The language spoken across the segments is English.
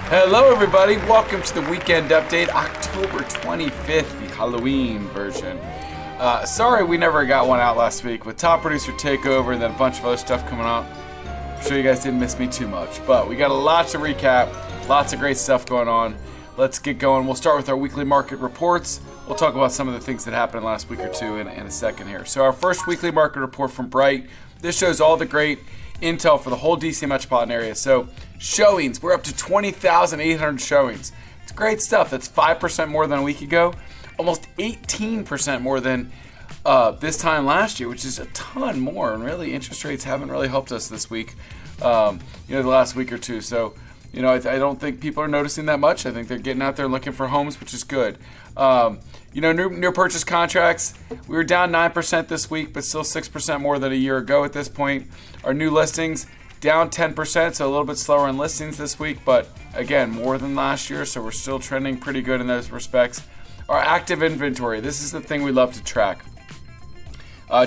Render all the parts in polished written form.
Hello everybody, welcome to the weekend update, October 25th, the Halloween version. Sorry we never got one out last week with top producer takeover and then a bunch of other stuff coming up. I'm sure you guys didn't miss me too much, but we got a lot to recap, lots of great stuff going on. Let's get going. We'll start with our weekly market reports. We'll talk about some of the things that happened last week or two in a second here. So our first weekly market report from Bright, this shows all the great intel for the whole DC metropolitan area. So showings, we're up to 20,800 showings. It's great stuff. That's 5% more than a week ago, almost 18% more than this time last year, which is a ton more. And really, interest rates haven't really helped us this week, the last week or two. So, I don't think people are noticing that much. I think they're getting out there looking for homes, which is good. New purchase contracts, we were down 9% this week, but still 6% more than a year ago at this point. Our new listings, down 10%, so a little bit slower in listings this week, but again, more than last year, so we're still trending pretty good in those respects. Our active inventory, this is the thing we love to track.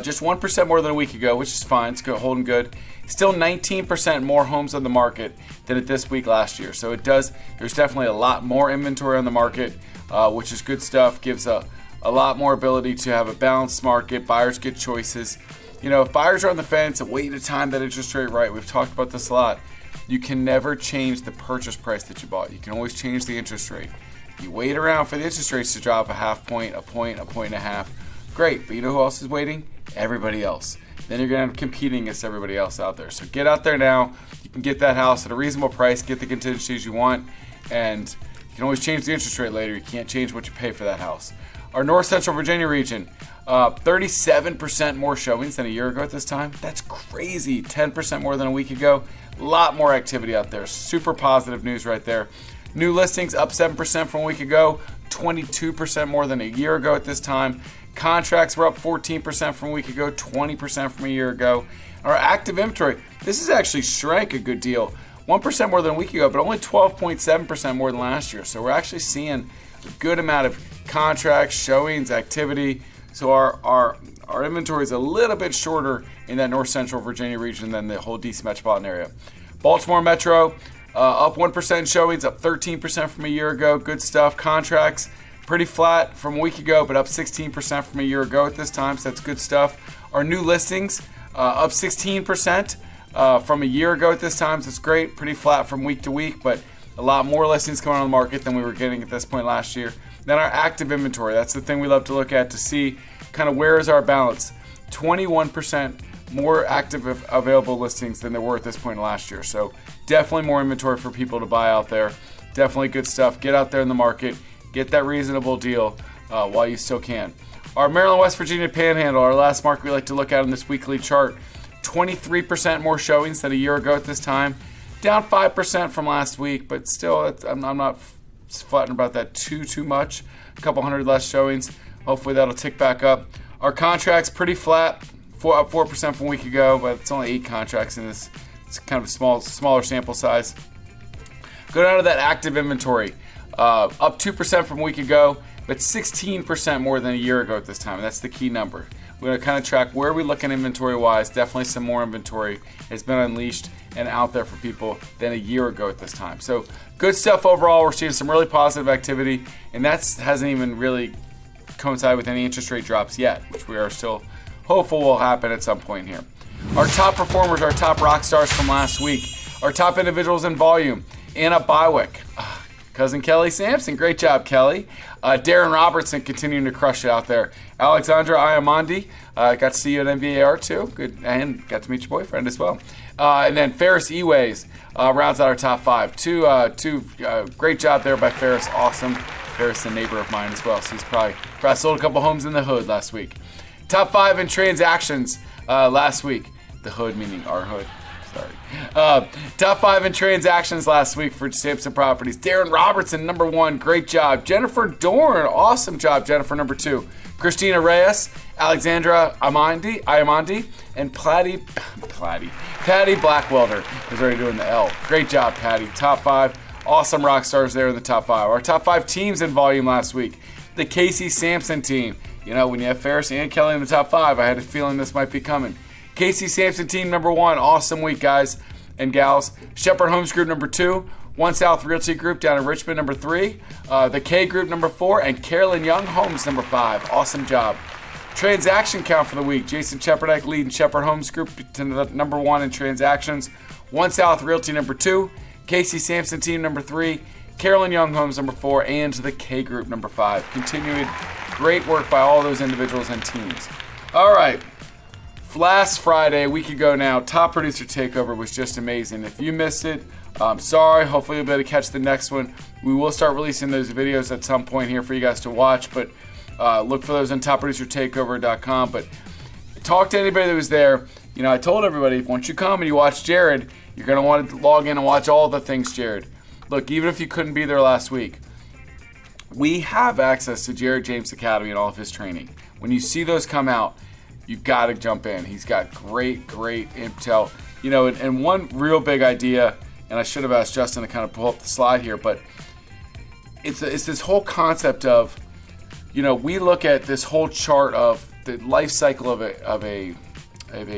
Just 1% more than a week ago, which is fine. It's good, holding good. Still 19% more homes on the market than at this week last year. So there's definitely a lot more inventory on the market, which is good stuff. Gives a lot more ability to have a balanced market. Buyers get choices. If buyers are on the fence and waiting to time that interest rate right, we've talked about this a lot, you can never change the purchase price that you bought. You can always change the interest rate. You wait around for the interest rates to drop a half point, a point and a half. Great, but you know who else is waiting? Everybody else. Then you're going to be competing against everybody else out there. So get out there now. You can get that house at a reasonable price, get the contingencies you want, and you can always change the interest rate later. You can't change what you pay for that house. Our North Central Virginia region, 37% more showings than a year ago at this time. That's crazy. 10% more than a week ago. A lot more activity out there. Super positive news right there. New listings up 7% from a week ago, 22% more than a year ago at this time. Contracts were up 14% from a week ago, 20% from a year ago. Our active inventory, this has actually shrank a good deal. 1% more than a week ago, but only 12.7% more than last year. So we're actually seeing a good amount of contracts, showings, activity. So our inventory is a little bit shorter in that North Central Virginia region than the whole DC metropolitan area. Baltimore Metro, up 1% showings, up 13% from a year ago. Good stuff. Contracts, pretty flat from a week ago, but up 16% from a year ago at this time, so that's good stuff. Our new listings, up 16% from a year ago at this time, so it's great. Pretty flat from week to week, but a lot more listings coming on the market than we were getting at this point last year. Then our active inventory, that's the thing we love to look at to see kind of where is our balance. 21% more active available listings than there were at this point last year, so definitely more inventory for people to buy out there. Definitely good stuff. Get out there in the market. Get that reasonable deal while you still can. Our Maryland, West Virginia Panhandle, our last market we like to look at in this weekly chart, 23% more showings than a year ago at this time. Down 5% from last week, but still, I'm not flattening about that too much. A couple hundred less showings. Hopefully that'll tick back up. Our contracts pretty flat, up 4% from a week ago, but it's only 8 contracts in this. It's kind of a smaller sample size. Go down to that active inventory. Up 2% from a week ago, but 16% more than a year ago at this time. And that's the key number. We're going to kind of track where we look at inventory-wise. Definitely some more inventory has been unleashed and out there for people than a year ago at this time. So good stuff overall. We're seeing some really positive activity, and that hasn't even really coincided with any interest rate drops yet, which we are still hopeful will happen at some point here. Our top performers, our top rock stars from last week, our top individuals in volume, Anna Bawiec. Cousin Kelly Samson, great job, Kelly. Darren Robertson continuing to crush it out there. Alexandra Iamandi, got to see you at NVAR too, good, and got to meet your boyfriend as well. And then Ferris Eways rounds out our top 5. Two great job there by Ferris, awesome. Ferris, a neighbor of mine as well, so he's probably sold a couple homes in the hood last week. Top 5 in transactions last week. The hood meaning our hood. Sorry. Top 5 in transactions last week for Samson Properties. Darren Robertson, number 1. Great job. Jennifer Dorn. Awesome job, Jennifer, number 2. Christina Reyes, Alexandra Iamandi, and Patty Blackwelder is already doing the L. Great job, Patty. Top 5. Awesome rock stars there in the top 5. Our top 5 teams in volume last week. The Casey Samson team. When you have Ferris and Kelly in the top 5, I had a feeling this might be coming. Casey Samson team number 1, awesome week, guys and gals. Shepherd Homes Group number 2, One South Realty Group down in Richmond, number 3. The K Group, number 4. And Carolyn Young Homes, number 5. Awesome job. Transaction count for the week. Jason Shepardike leading Shepherd Homes Group to number 1 in transactions. One South Realty, number 2. Casey Samson Team, number 3. Carolyn Young Homes, number 4. And the K Group, number 5. Continuing great work by all those individuals and teams. All right. Last Friday, a week ago now, Top Producer Takeover was just amazing. If you missed it, I'm sorry. Hopefully you'll be able to catch the next one. We will start releasing those videos at some point here for you guys to watch, but look for those on topproducertakeover.com. But talk to anybody that was there. You know, I told everybody, once you come and you watch Jared, you're going to want to log in and watch all the things Jared. Look, even if you couldn't be there last week, we have access to Jared James Academy and all of his training. When you see those come out, you've got to jump in. He's got great intel. You know, and one real big idea, and I should have asked Justin to kind of pull up the slide here, but it's this whole concept of, you know, we look at this whole chart of the life cycle of a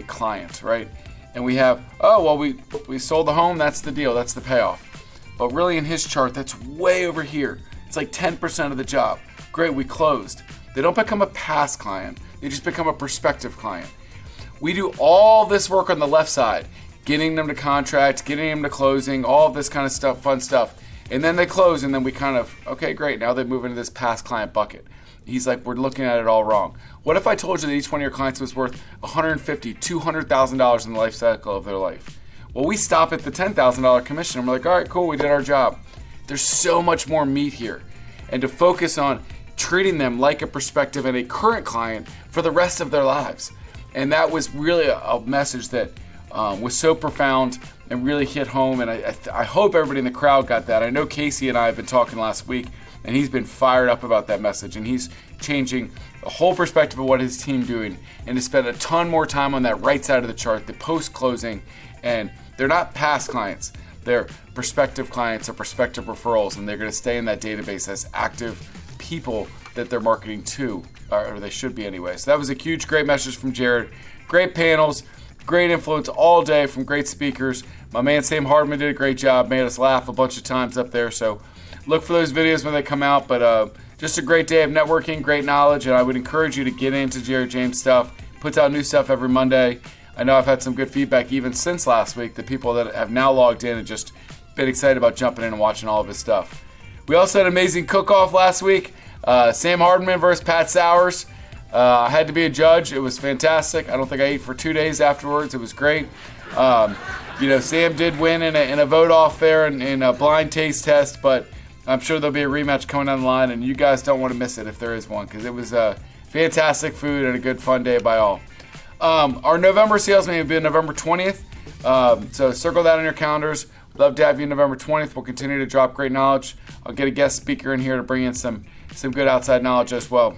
client, right? And we have, oh, well, we sold the home, that's the deal, that's the payoff. But really in his chart, that's way over here. It's like 10% of the job. Great, we closed. They don't become a past client. They just become a prospective client. We do all this work on the left side, getting them to contract, getting them to closing, all of this kind of stuff, fun stuff. And then they close, and then we kind of, okay, great, now they move into this past client bucket. He's like, we're looking at it all wrong. What if I told you that each one of your clients was worth $150,000, $200,000 in the life cycle of their life? Well, we stop at the $10,000 commission, and we're like, all right, cool, we did our job. There's so much more meat here. And to focus on treating them like a prospective and a current client for the rest of their lives. And that was really a message that was so profound and really hit home. And I hope everybody in the crowd got that. I know Casey and I have been talking last week, and he's been fired up about that message. And he's changing the whole perspective of what his team doing, and to spend a ton more time on that right side of the chart, the post-closing. And they're not past clients. They're prospective clients or prospective referrals, and they're going to stay in that database as active people that they're marketing to, or they should be anyway. So that was a huge, great message from Jared. Great panels, great influence all day from great speakers. My man Sam Hardman did a great job, made us laugh a bunch of times up there. So look for those videos when they come out. But just a great day of networking, great knowledge, and I would encourage you to get into Jared James stuff. Puts out new stuff every Monday. I know I've had some good feedback even since last week. The people that have now logged in and just been excited about jumping in and watching all of his stuff. We also had an amazing cook-off last week. Sam Hardman versus Pat Sowers. I had to be a judge. It was fantastic. I don't think I ate for 2 days afterwards. It was great. You know, Sam did win in a vote-off there in a blind taste test, but I'm sure there'll be a rematch coming down the line, and you guys don't want to miss it if there is one, because it was fantastic food and a good fun day by all. Our November sales meeting will be November 20th, so circle that on your calendars. Love to have you November 20th. We'll continue to drop great knowledge. I'll get a guest speaker in here to bring in some good outside knowledge as well.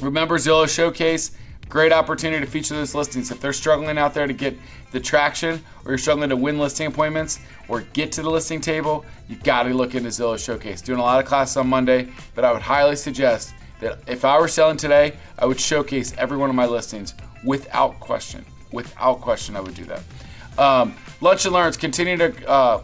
Remember Zillow Showcase, great opportunity to feature those listings. If they're struggling out there to get the traction, or you're struggling to win listing appointments or get to the listing table, you've got to look into Zillow Showcase. Doing a lot of classes on Monday, but I would highly suggest that if I were selling today, I would showcase every one of my listings without question. Without question, I would do that. Lunch and Learns, continue to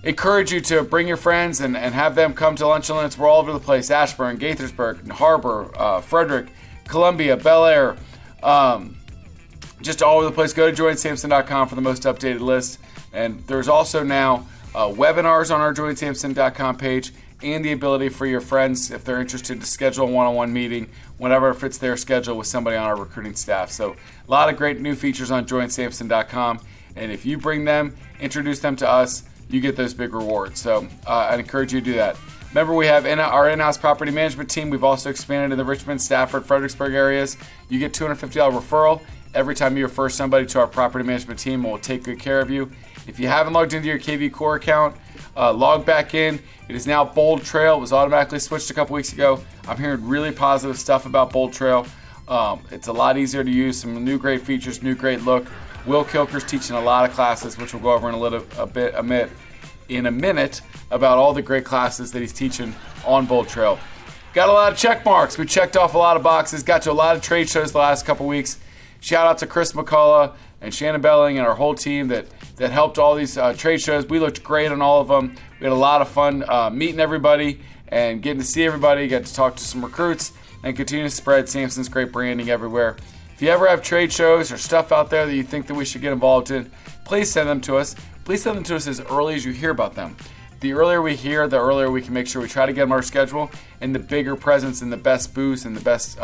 encourage you to bring your friends and have them come to Lunch and Learns. We're all over the place. Ashburn, Gaithersburg, Harbor, Frederick, Columbia, Bel Air, just all over the place. Go to joinsamson.com for the most updated list. And there's also now webinars on our joinsamson.com page, and the ability for your friends, if they're interested, to schedule a one-on-one meeting whenever it fits their schedule with somebody on our recruiting staff. So a lot of great new features on joinsamson.com. And if you bring them, introduce them to us, you get those big rewards. So I'd encourage you to do that. Remember, we have our in-house property management team. We've also expanded in the Richmond, Stafford, Fredericksburg areas. You get $250 referral every time you refer somebody to our property management team, and we'll take good care of you. If you haven't logged into your KV Core account, log back in. It is now Bold Trail. It was automatically switched a couple weeks ago. I'm hearing really positive stuff about Bold Trail. It's a lot easier to use, some new great features, new great look. Will Kilker's teaching a lot of classes, which we'll go over in a minute about all the great classes that he's teaching on Bold Trail. Got a lot of check marks. We checked off a lot of boxes, got to a lot of trade shows the last couple weeks. Shout out to Chris McCullough and Shannon Belling and our whole team that that helped all these trade shows. We looked great on all of them. We had a lot of fun meeting everybody and getting to see everybody, got to talk to some recruits, and continue to spread Samson's great branding everywhere. If you ever have trade shows or stuff out there that you think that we should get involved in, please send them to us. Please send them to us as early as you hear about them. The earlier we hear, the earlier we can make sure we try to get them on our schedule, and the bigger presence and the best booths and the best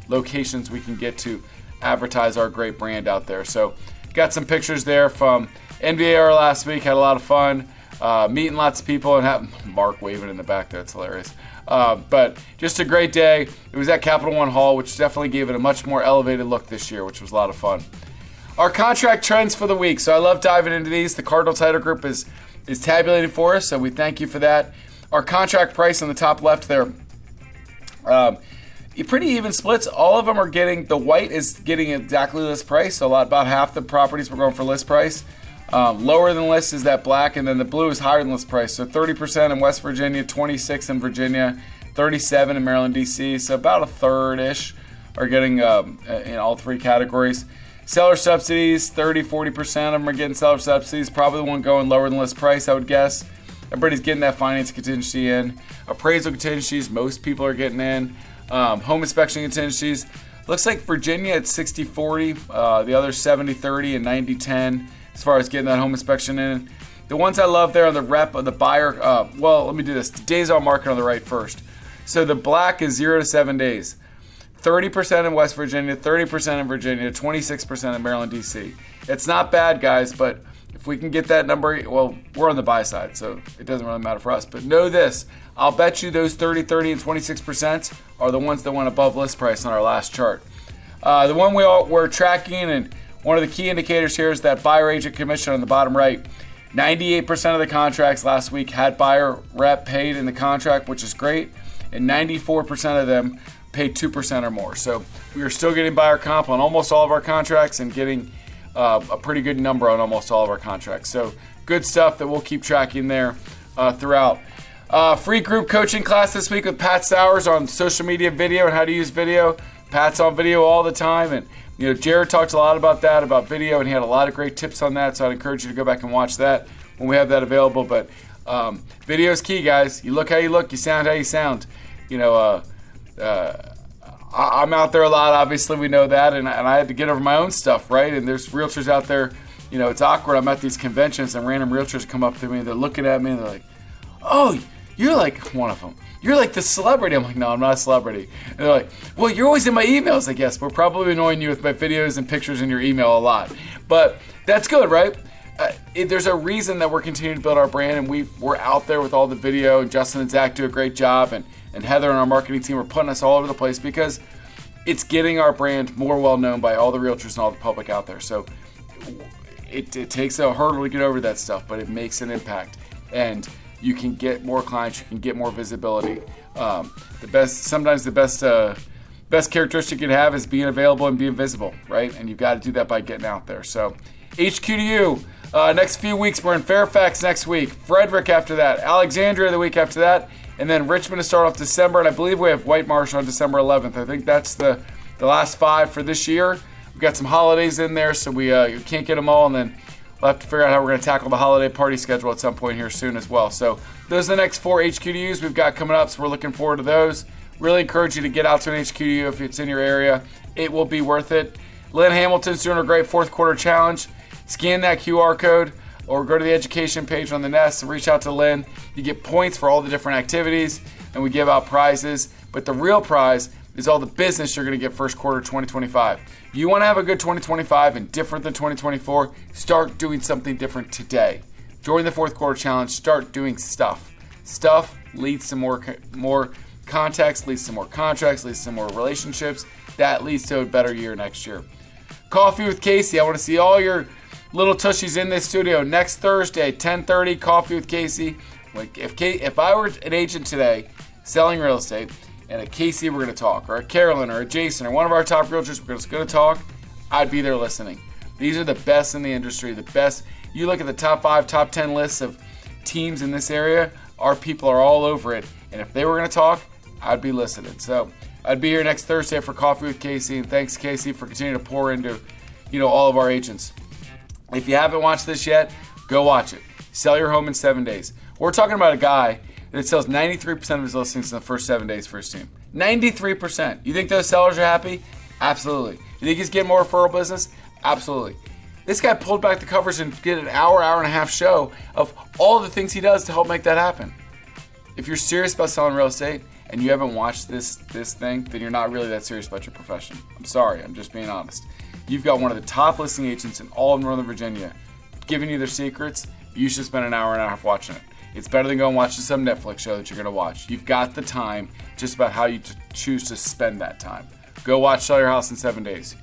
locations we can get to advertise our great brand out there. So got some pictures there from NVAR last week. Had a lot of fun meeting lots of people and having Mark waving in the back there. It's hilarious. But just a great day. It was at Capital One Hall, which definitely gave it a much more elevated look this year, which was a lot of fun. Our contract trends for the week. So I love diving into these. The Cardinal Title Group is tabulated for us, so we thank you for that. Our contract price on the top left there, pretty even splits. All of them are getting, the white is getting exactly list price, so about half the properties were going for list price. Lower than list is that black, and then the blue is higher than list price. So 30% in West Virginia, 26% in Virginia, 37% in Maryland, D.C., so about a third-ish are getting in all three categories. Seller subsidies, 30-40% of them are getting seller subsidies. Probably the one going lower than list price, I would guess. Everybody's getting that finance contingency in. Appraisal contingencies, most people are getting in. Home inspection contingencies. Looks like Virginia at 60-40, the other 70-30 and 90-10 as far as getting that home inspection in. The ones I love there on the rep of the buyer, well, let me do this. The days on market on the right first. So the black is 0 to 7 days. 30% in West Virginia, 30% in Virginia, 26% in Maryland, D.C. It's not bad, guys, but if we can get that number, well, we're on the buy side, so it doesn't really matter for us. But know this, I'll bet you those 30, and 26% are the ones that went above list price on our last chart. The one we're tracking, and one of the key indicators here is that buyer agent commission on the bottom right. 98% of the contracts last week had buyer rep paid in the contract, which is great, and 94% of them paid 2% or more. So we are still getting buyer comp on almost all of our contracts and getting a pretty good number on almost all of our contracts. So good stuff that we'll keep tracking there throughout. Free group coaching class this week with Pat Sowers on social media video and how to use video. Pat's on video all the time, and Jared talks a lot about that, about video, and he had a lot of great tips on that, so I'd encourage you to go back and watch that when we have that available. But video is key, guys. You look how you look, you sound how you sound. I'm out there a lot, obviously we know that, and I had to get over my own stuff, right? And there's realtors out there, it's awkward. I'm at these conventions and random realtors come up to me and they're looking at me and they're like, oh, you're like one of them. You're like the celebrity. I'm like, no, I'm not a celebrity. And they're like, well, you're always in my emails, I guess. We're probably annoying you with my videos and pictures in your email a lot. But that's good, right? There's a reason that we're continuing to build our brand, and we're out there with all the video, and Justin and Zach do a great job, and Heather and our marketing team are putting us all over the place because it's getting our brand more well known by all the realtors and all the public out there. So it takes a hurdle to get over that stuff, but it makes an impact, and you can get more clients, you can get more visibility. Sometimes the best characteristic you can have is being available and being visible, right? And you've got to do that by getting out there. So HQ to you. Next few weeks, we're in Fairfax next week, Frederick after that, Alexandria the week after that, and then Richmond to start off December, and I believe we have White Marsh on December 11th. I think that's the last 5 for this year. We've got some holidays in there, so we can't get them all, and then we'll have to figure out how we're going to tackle the holiday party schedule at some point here soon as well. So those are the next 4 HQDUs we've got coming up, so we're looking forward to those. Really encourage you to get out to an HQDU if it's in your area. It will be worth it. Lynn Hamilton's doing a great fourth quarter challenge. Scan that QR code or go to the education page on the Nest and reach out to Lynn. You get points for all the different activities, and we give out prizes. But the real prize is all the business you're going to get first quarter 2025. If you want to have a good 2025 and different than 2024, start doing something different today. Join the fourth quarter challenge. Start doing stuff. Stuff leads to more contacts, leads to more contracts, leads to more relationships. That leads to a better year next year. Coffee with Casey. I want to see all your little tushies in this studio next Thursday, 10:30. Coffee with Casey. Like if I were an agent today selling real estate, and a Casey we're going to talk, or a Carolyn, or a Jason, or one of our top realtors we're just going to talk, I'd be there listening. These are the best in the industry, the best. You look at the top 5, top 10 lists of teams in this area, our people are all over it. And if they were going to talk, I'd be listening. So I'd be here next Thursday for Coffee with Casey, and thanks, Casey, for continuing to pour into, all of our agents. If you haven't watched this yet, go watch it. Sell your home in 7 days. We're talking about a guy that sells 93% of his listings in the first 7 days for his team. 93%. You think those sellers are happy? Absolutely. You think he's getting more referral business? Absolutely. This guy pulled back the covers and did an hour and a half show of all the things he does to help make that happen. If you're serious about selling real estate and you haven't watched this thing, then you're not really that serious about your profession. I'm sorry, I'm just being honest. You've got one of the top listing agents in all of Northern Virginia giving you their secrets. You should spend an hour and a half watching it. It's better than going watching some Netflix show that you're going to watch. You've got the time, just about how you choose to spend that time. Go watch Sell Your House in 7 days.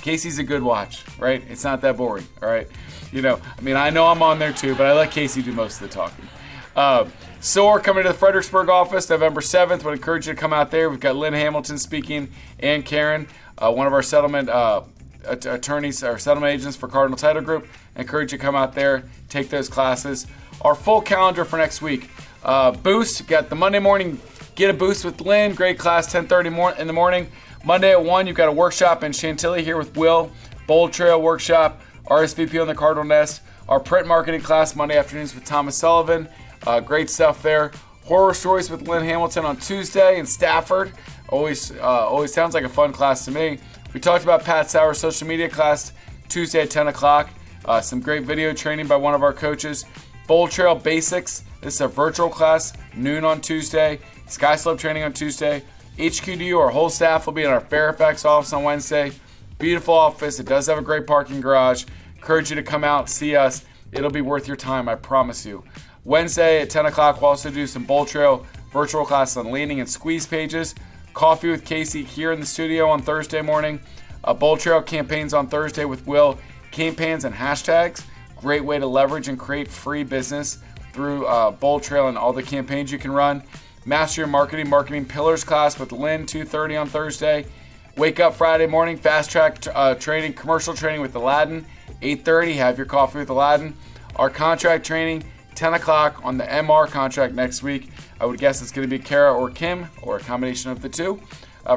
Casey's a good watch, right? It's not that boring, all right? I know I'm on there too, but I let Casey do most of the talking. SOAR coming to the Fredericksburg office November 7th. Would encourage you to come out there. We've got Lynn Hamilton speaking and Karen, one of our settlement attorneys or settlement agents for Cardinal Title Group. I encourage you to come out there, take those classes. Our full calendar for next week. Boost, got the Monday morning Get a Boost with Lynn. Great class, 10:30 in the morning. Monday at 1, you've got a workshop in Chantilly here with Will. Bold Trail workshop, RSVP on the Cardinal Nest. Our print marketing class, Monday afternoons with Thomas Sullivan. Great stuff there. Horror Stories with Lynn Hamilton on Tuesday in Stafford. Always sounds like a fun class to me. We talked about Pat Sauer's social media class Tuesday at 10 o'clock. Some great video training by one of our coaches. Bold Trail Basics. This is a virtual class, noon on Tuesday. Sky Slope training on Tuesday. HQDU, our whole staff will be in our Fairfax office on Wednesday. Beautiful office. It does have a great parking garage. Encourage you to come out and see us. It'll be worth your time, I promise you. Wednesday at 10 o'clock, we'll also do some Bold Trail virtual classes on landing and squeeze pages. Coffee with Casey here in the studio on Thursday morning. Bold Trail campaigns on Thursday with Will. Campaigns and hashtags. Great way to leverage and create free business through Bold Trail and all the campaigns you can run. Master Your Marketing Pillars class with Lynn, 2:30 on Thursday. Wake Up Friday morning, fast track training, commercial training with Aladdin, 8:30. Have your coffee with Aladdin. Our contract training, 10 o'clock on the MR contract next week. I would guess it's going to be Kara or Kim, or a combination of the two.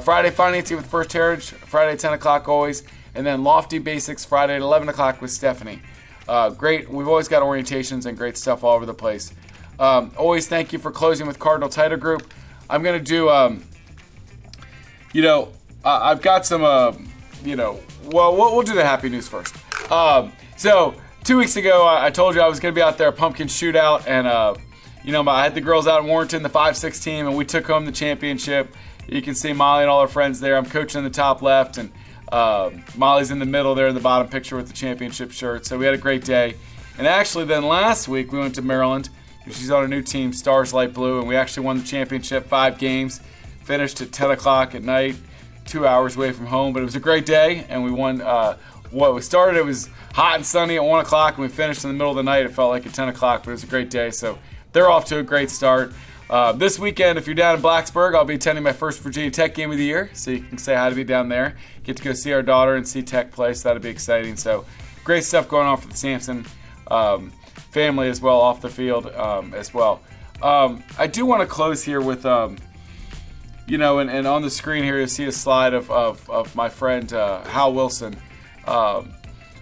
Friday financing with First Heritage, Friday 10 o'clock always. And then Lofty Basics, Friday at 11 o'clock with Stephanie. Great. We've always got orientations and great stuff all over the place. Always thank you for closing with Cardinal Title Group. I'm going to do, I've got some, we'll do the happy news first. So 2 weeks ago, I told you I was going to be out there at Pumpkin Shootout, and, I had the girls out in Warrenton, the 5-6 team, and we took home the championship. You can see Molly and all her friends there. I'm coaching in the top left, and Molly's in the middle there in the bottom picture with the championship shirt. So we had a great day. And actually then last week we went to Maryland. She's on a new team, Stars Light Blue, and we actually won the championship 5 games. Finished at 10 o'clock at night, 2 hours away from home. But it was a great day, and we won. We started, it was hot and sunny at 1 o'clock, and we finished in the middle of the night. It felt like at 10 o'clock, but it was a great day. So they're off to a great start. This weekend, if you're down in Blacksburg, I'll be attending my first Virginia Tech game of the year, so you can say hi to me down there. Get to go see our daughter and see Tech play, so that'll be exciting. So great stuff going on for the Samson family as well, off the field as well. I do want to close here with, and on the screen here you'll see a slide of my friend Hal Wilson.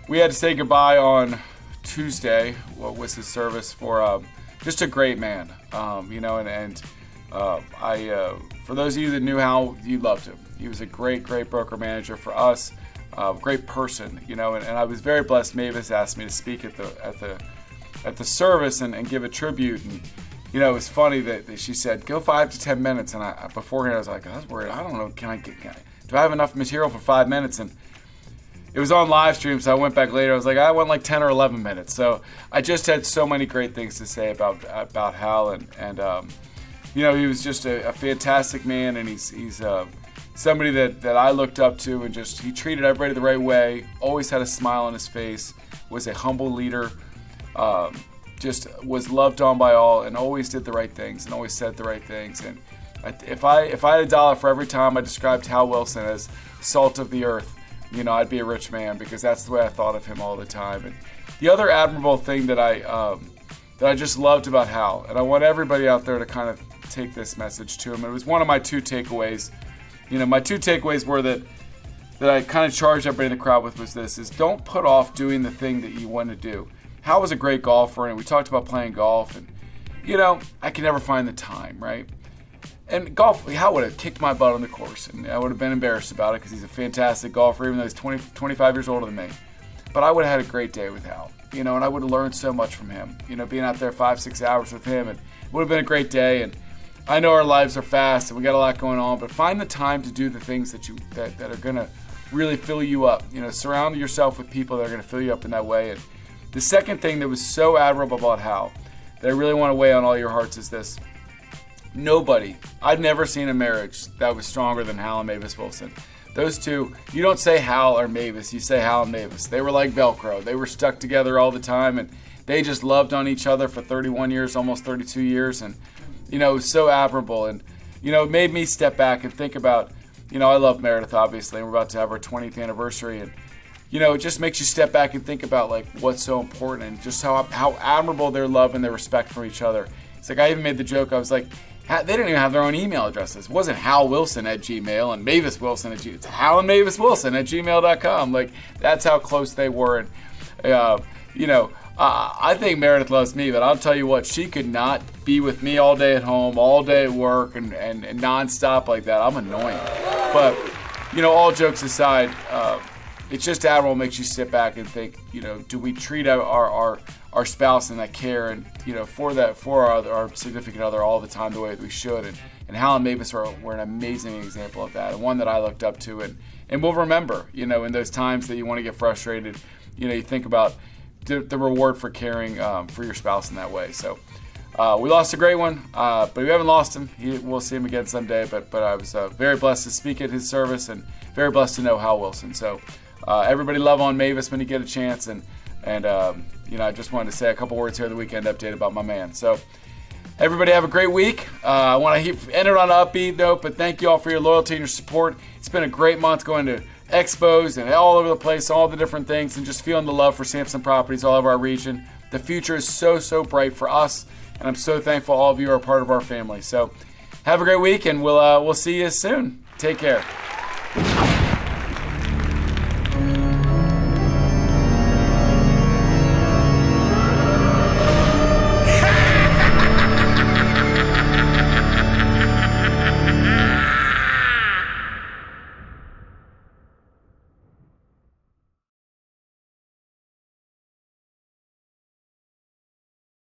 We had to say goodbye on Tuesday. What was his service for? Just a great man, I for those of you that knew Hal, you loved him. He was a great broker manager for us, great person, and I was very blessed. Mavis asked me to speak at the service and give a tribute, and it was funny that she said go 5 to 10 minutes, and beforehand I was like, I was worried. I don't know, do I have enough material for 5 minutes? And it was on live stream, so I went back later. I was like, I went like 10 or 11 minutes. So I just had so many great things to say about Hal, and he was just a fantastic man, and he's somebody that I looked up to, and just he treated everybody the right way. Always had a smile on his face. Was a humble leader. Just was loved on by all, and always did the right things, and always said the right things. And if I had $1 for every time I described Hal Wilson as salt of the earth, I'd be a rich man, because that's the way I thought of him all the time. And the other admirable thing that I just loved about Hal, and I want everybody out there to kind of take this message to him. It was one of my 2 takeaways. My 2 takeaways were that that I kind of charged everybody in the crowd with was this, is don't put off doing the thing that you want to do. Hal was a great golfer, and we talked about playing golf, and, I can never find the time, right? And golf, Hal would have kicked my butt on the course, and I would have been embarrassed about it because he's a fantastic golfer, even though he's 25 years older than me. But I would have had a great day with Hal, and I would have learned so much from him. Being out there 5-6 hours with him, and it would have been a great day. And I know our lives are fast, and we got a lot going on, but find the time to do the things that are going to really fill you up. Surround yourself with people that are going to fill you up in that way. And the second thing that was so admirable about Hal, that I really want to weigh on all your hearts, is this. I've never seen a marriage that was stronger than Hal and Mavis Wilson. Those two, you don't say Hal or Mavis, you say Hal and Mavis. They were like Velcro. They were stuck together all the time, and they just loved on each other for 31 years, almost 32 years, and, it was so admirable. And, it made me step back and think about, I love Meredith, obviously, and we're about to have our 20th anniversary, and, it just makes you step back and think about, like, what's so important and just how admirable their love and their respect for each other. It's like, I even made the joke, I was like, they didn't even have their own email addresses. It wasn't Hal Wilson at Gmail and Mavis Wilson at Gmail. It's Hal and Mavis Wilson at gmail.com. Like, that's how close they were. And, I think Meredith loves me, but I'll tell you what, she could not be with me all day at home, all day at work, and nonstop like that. I'm annoying. But, all jokes aside, it's just admirable. Makes you sit back and think, do we treat our spouse in that care and, for our significant other all the time the way that we should. And Hal and Mavis were an amazing example of that, and one that I looked up to and will remember, in those times that you want to get frustrated, you think about the reward for caring for your spouse in that way. So we lost a great one, but we haven't lost him. We'll see him again someday, but I was very blessed to speak at his service and very blessed to know Hal Wilson. So everybody love on Mavis when you get a chance, and I just wanted to say a couple words here in the weekend update about my man. So everybody have a great week. I want to end it on an upbeat note, but thank you all for your loyalty and your support. It's been a great month going to expos and all over the place, all the different things, and just feeling the love for Samson properties all over our region. The future is so, so bright for us, and I'm so thankful all of you are a part of our family. So have a great week, and we'll see you soon. Take care.